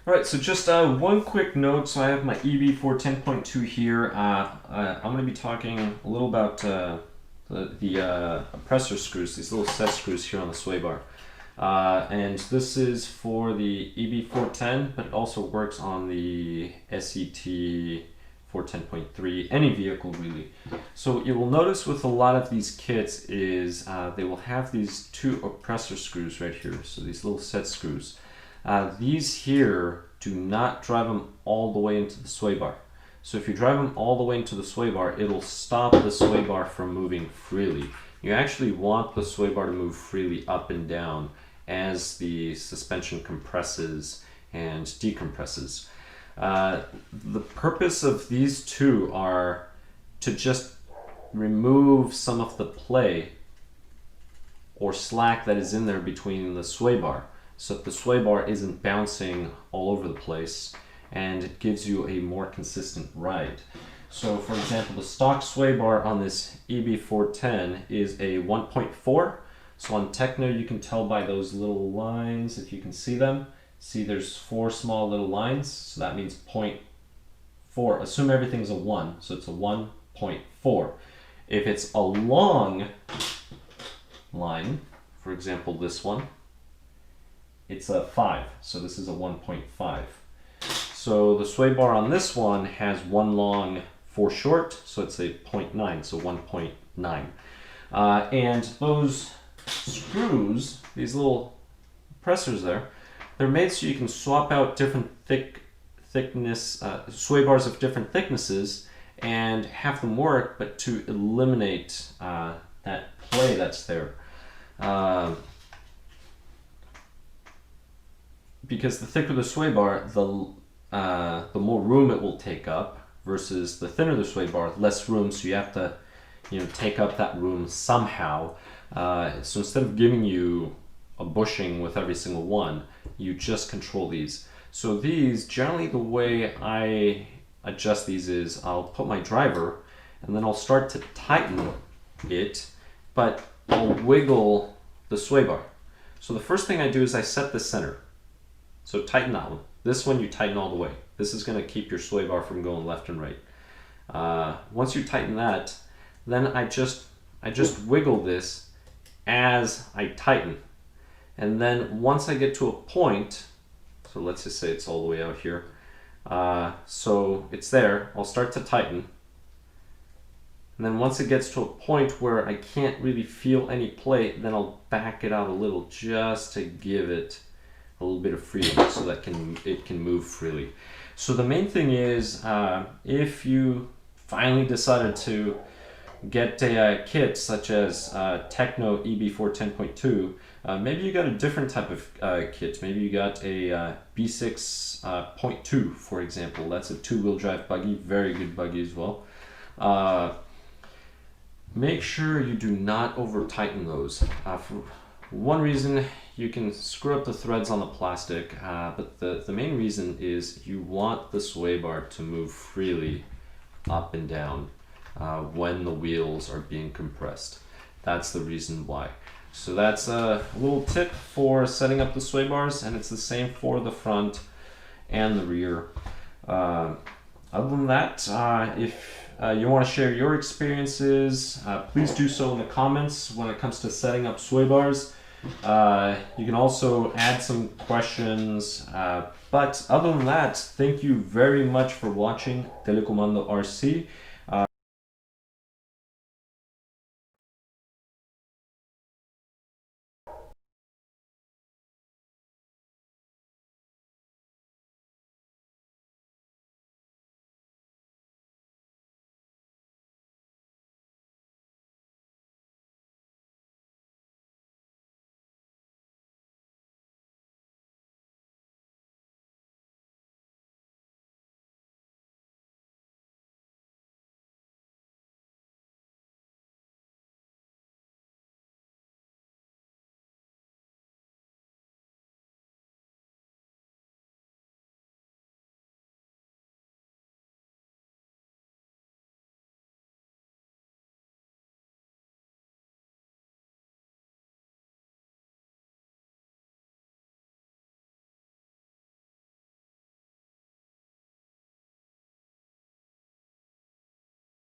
Alright, so just one quick note. So I have my EB410.2 here. I'm going to be talking a little about the pressure screws, these little set screws here on the sway bar. And this is for the EB410, but it also works on the SET 410.3, any vehicle really. So you will notice with a lot of these kits is they will have these two oppressor screws right here. So these little set screws. These here do not drive them all the way into the sway bar. So if you drive them all the way into the sway bar, it'll stop the sway bar from moving freely. You actually want the sway bar to move freely up and down as the suspension compresses and decompresses. The purpose of these two are to just remove some of the play or slack that is in there between the sway bar, so that the sway bar isn't bouncing all over the place, and it gives you a more consistent ride. So for example, the stock sway bar on this EB410 is a 1.4. So on Tekno you can tell by those little lines, if you can see them. See, there's 4 small little lines, so that means 0.4. Assume everything's a 1, so it's a 1.4. If it's a long line, for example this one, it's a 5, so this is a 1.5. So the sway bar on this one has 1 long, 4 short, so it's a 0.9, so 1.9. And those screws, these little pressers there, they're made so you can swap out different thickness, sway bars of different thicknesses and have them work, but to eliminate that play that's there. Because the thicker the sway bar, the more room it will take up, versus the thinner the sway bar, less room, so you have to take up that room somehow. So instead of giving you a bushing with every single one, you just control these. So these, generally the way I adjust these is I'll put my driver and then I'll start to tighten it, but I'll wiggle the sway bar. So the first thing I do is I set the center. So tighten that one. This one you tighten all the way. This is going to keep your sway bar from going left and right. Once you tighten that, then I just wiggle this as I tighten. And then once I get to a point, so let's just say it's all the way out here, so it's there, I'll start to tighten. And then once it gets to a point where I can't really feel any play, then I'll back it out a little just to give it a little bit of freedom so that it can move freely. So the main thing is, if you finally decided to get a kit such as Tekno EB410.2, maybe you got a different type of kit. Maybe you got a B6.2, for example. That's a 2-wheel drive buggy, very good buggy as well. Make sure you do not over tighten those. For one reason, you can screw up the threads on the plastic, but the main reason is you want the sway bar to move freely up and down when the wheels are being compressed. That's the reason why. So that's a little tip for setting up the sway bars, and it's the same for the front and the rear. Other than that, if you want to share your experiences, please do so in the comments when it comes to setting up sway bars. You can also add some questions, but other than that, thank you very much for watching Telecomando RC.